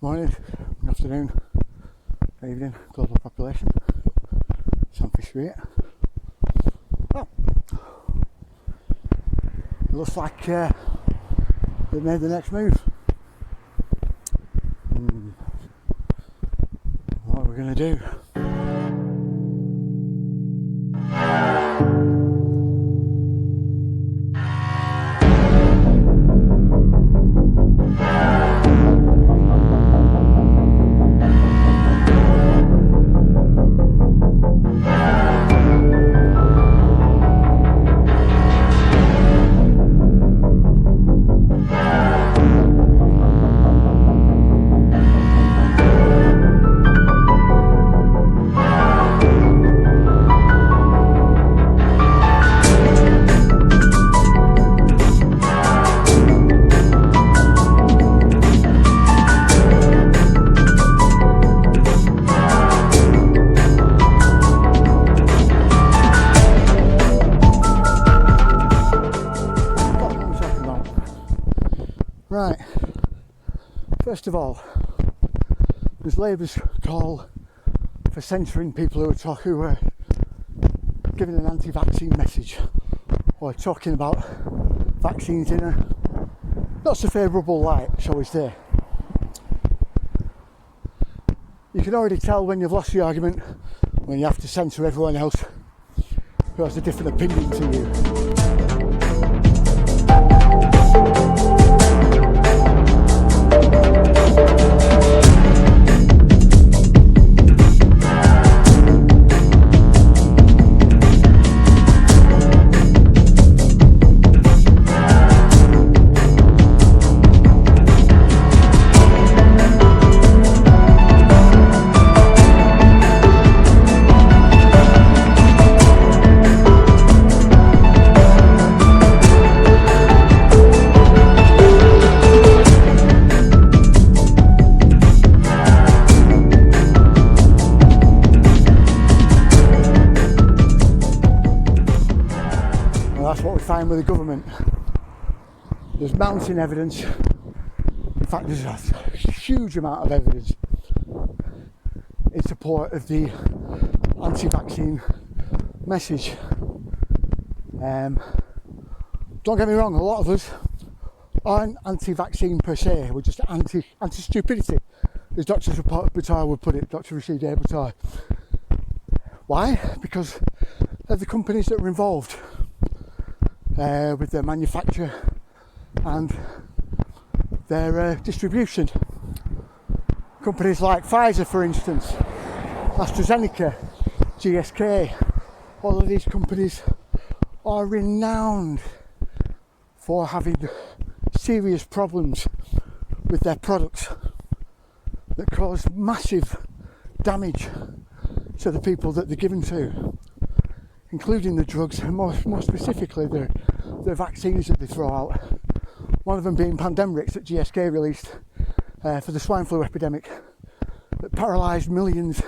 Morning, good afternoon, evening, global population. Sunfish Street. Well, it looks like they've made the next move. What are we going to do? Right, first of all, there's Labour's call for censoring people who are giving an anti-vaccine message or talking about vaccines in a not so favourable light, shall we say. You can already tell when you've lost the argument when you have to censor everyone else who has a different opinion to you. That's what we find with the government. There's mounting evidence. In fact, there's a huge amount of evidence in support of the anti-vaccine message. Don't get me wrong, a lot of us aren't anti-vaccine per se. We're just anti-stupidity, as Dr. Buttar would put it, Dr. Rashid Buttar. Why? Because of the companies that were involved. With their manufacture and their distribution. Companies like Pfizer, for instance, AstraZeneca, GSK, all of these companies are renowned for having serious problems with their products that cause massive damage to the people that they're given to, including the drugs and more specifically the vaccines that they throw out. One of them being Pandemrix that GSK released for the swine flu epidemic that paralysed millions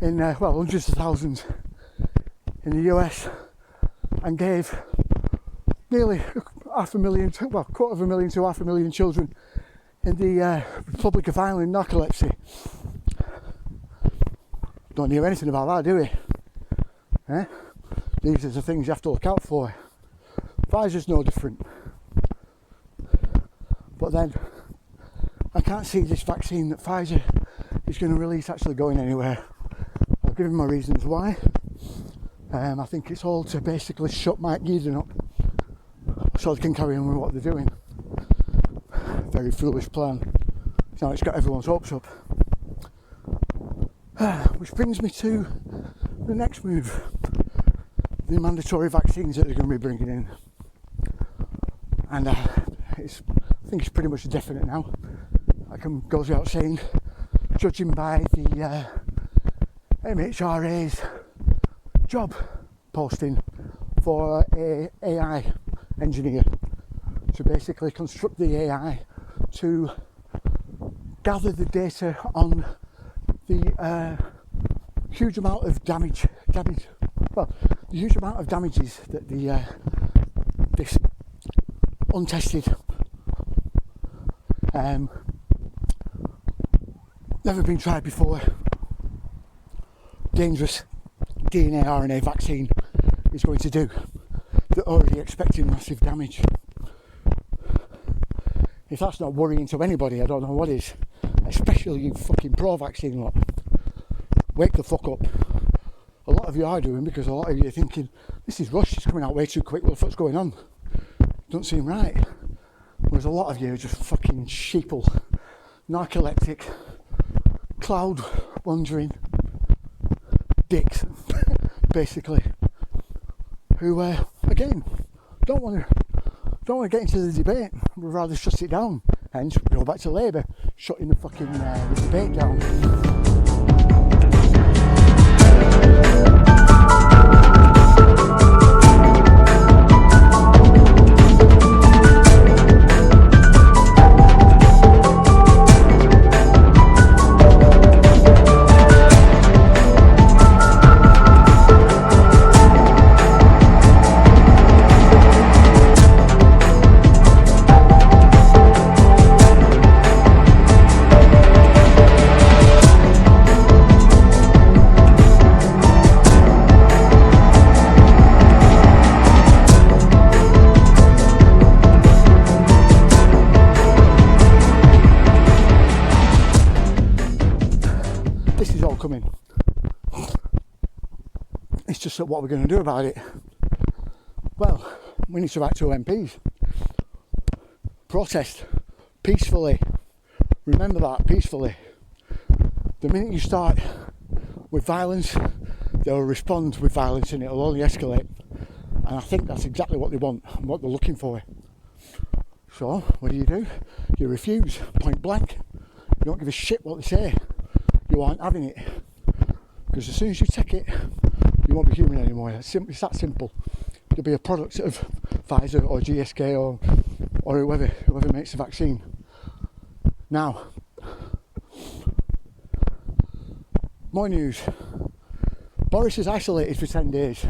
in, hundreds of thousands in the US and gave nearly quarter of a million to 500,000 children in the Republic of Ireland narcolepsy. Don't hear anything about that, do we? These are the things you have to look out for. Pfizer's no different. But then, I can't see this vaccine that Pfizer is going to release actually going anywhere. I'll give you my reasons why. I think it's all to basically shut Mike Yeadon up so they can carry on with what they're doing. Very foolish plan. Now it's got everyone's hopes up. Which brings me to the next move. The mandatory vaccines that they're going to be bringing in. And I think it's pretty much definite now. I goes without saying, judging by the MHRA's job posting for a AI engineer to basically construct the AI to gather the data on the huge amount of damages that this untested never been tried before, dangerous DNA RNA vaccine is going to do. They're already expecting massive damage. If that's not worrying to anybody, I don't know what is. Especially you fucking pro-vaccine lot. Wake the fuck up. A lot of you are doing, because a lot of you are thinking, this is rush, it's coming out way too quick, what the fuck's going on? Don't seem right. Whereas a lot of you are just fucking sheeple, narcoleptic, cloud wandering dicks, basically, who again don't want to get into the debate, would rather shut it down. Hence, we go back to Labour shutting the fucking the debate down. Coming. It's just that what we're going to do about it. Well, we need to write to MPs. Protest peacefully. Remember that, peacefully. The minute you start with violence, they'll respond with violence and it'll only escalate. And I think that's exactly what they want and what they're looking for. So, what do? You refuse, point blank. You don't give a shit what they say. You aren't having it, because as soon as you take it, you won't be human anymore. It's that simple. You'll be a product of Pfizer or GSK or whoever makes the vaccine. Now, more news. Boris is isolated for 10 days.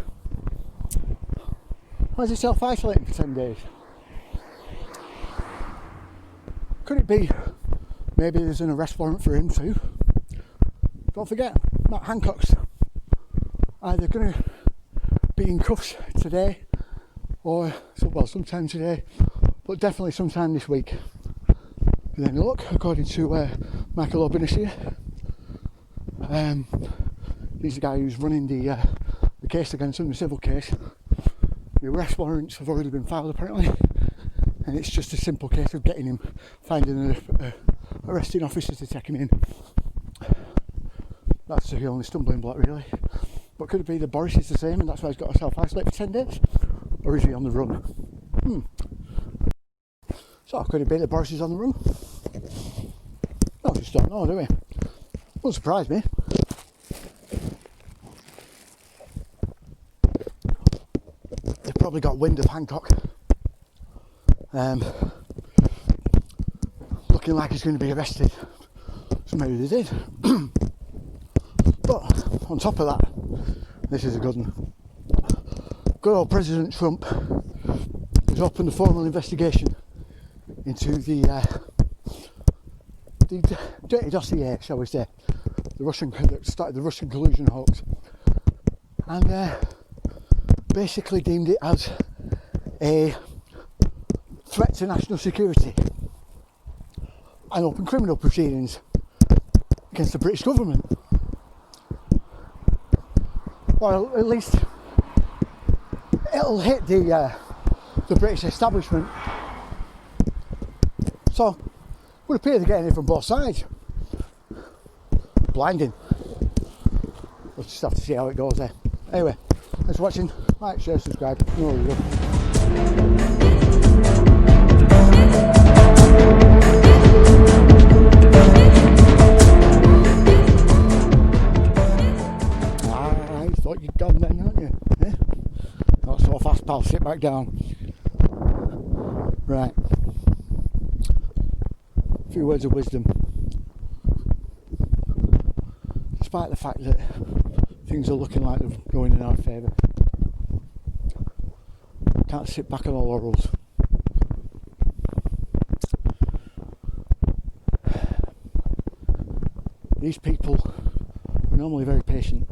Why is he self-isolating for 10 days? Could it be maybe there's an arrest warrant for him too? Don't forget, Matt Hancock's either going to be in cuffs today or, well, sometime today, but definitely sometime this week. And then look, according to Michael O'Binish, he's the guy who's running the case against him, the civil case. The arrest warrants have already been filed apparently, and it's just a simple case of getting him, finding an arresting officer to take him in. That's the only stumbling block really. But could it be that Boris is the same and that's why he's got to self-isolate for 10 days? Or is he on the run? So could it be that Boris is on the run? No, just don't know, do we? Won't surprise me. They've probably got wind of Hancock. Looking like he's going to be arrested. So maybe they did. But on top of that, this is a good one. Good old President Trump has opened a formal investigation into the dirty dossier, shall we say, that started the Russian collusion hoax, and basically deemed it as a threat to national security and open criminal proceedings against the British government. Well, at least it'll hit the British establishment. So, it would appear they're getting it from both sides. Blinding. We'll just have to see how it goes there. Anyway, thanks for watching. Like, share, subscribe. You know what thought you'd gone then, aren't you? Eh? Not so fast, pal. Sit back down. Right. A few words of wisdom. Despite the fact that things are looking like they're going in our favour, can't sit back on the laurels. these people are normally very patient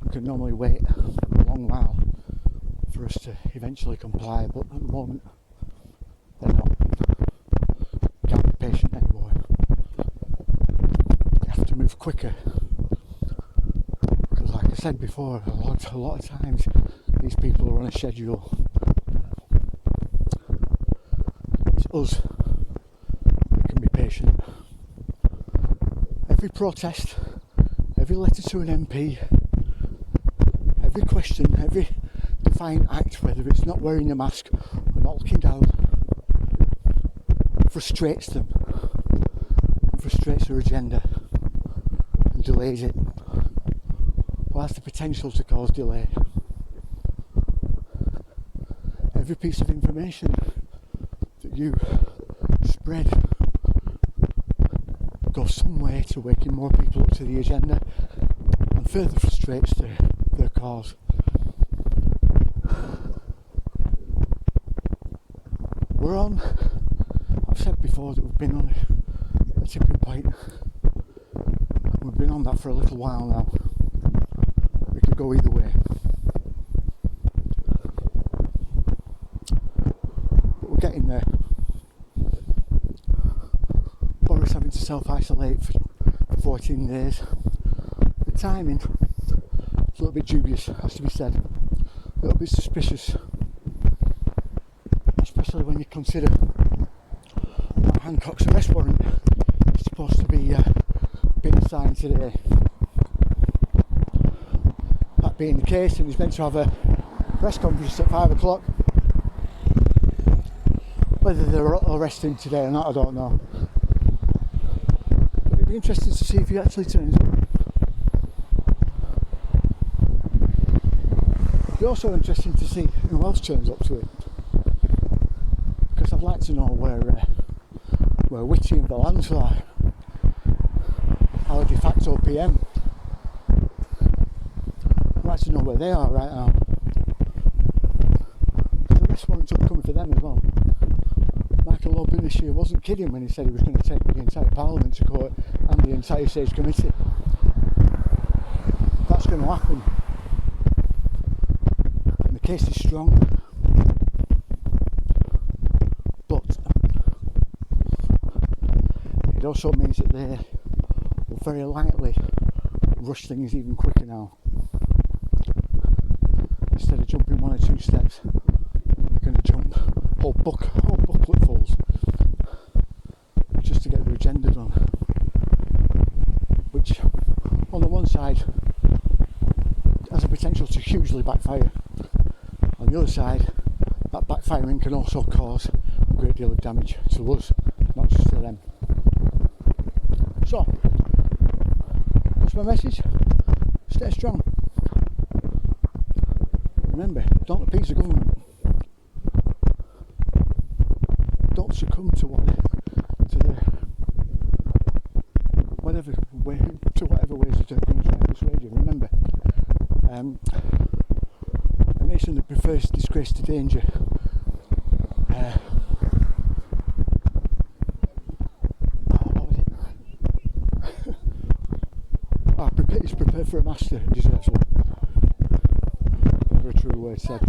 and can normally wait a long while for us to eventually comply, but at the moment they're not. Can't be patient anymore. You have to move quicker, because like I said before, a lot of times these people are on a schedule. It's us that can be patient. Every protest, every letter to an MP, every question, every defiant act, whether it's not wearing a mask or not looking down, frustrates them, and frustrates their agenda and delays it, or has the potential to cause delay. Every piece of information that you spread goes some way to waking more people up to the agenda and further frustrates their cause. We're on, I've said before that we've been on a tipping point. We've been on that for a little while now. We could go either way. But we're getting there. Boris having to self-isolate for 14 days. The timing is a little bit dubious, has to be said. A little bit suspicious. Especially when you consider Matt Hancock's arrest warrant is supposed to be being signed today. That being the case, and he's meant to have a press conference at 5 o'clock. Whether they'll arrest him today or not, I don't know. But it'd be interesting to see if he actually turns up. It'd be also interesting to see who else turns up to it. Because I'd like to know where Whitty and Valance are, our de facto PM. I'd like to know where they are right now. The arrest warrant's upcoming for them as well. Michael Loeb this year wasn't kidding when he said he was going to take the entire Parliament to court and the entire Sage Committee. That's going to happen. And the case is strong. It also means that they will very likely rush things even quicker now. Instead of jumping one or two steps, they're going to jump whole bucketfuls just to get their agenda done. Which, on the one side, has a potential to hugely backfire. On the other side, that backfiring can also cause a great deal of damage to us, not just to them. So, what's my message? Stay strong. Remember, don't appease the government. Don't succumb to whatever ways that they're going to try and persuade you. Remember, a nation that prefers disgrace to danger is prepared for a master and deserves one. Never a true word said.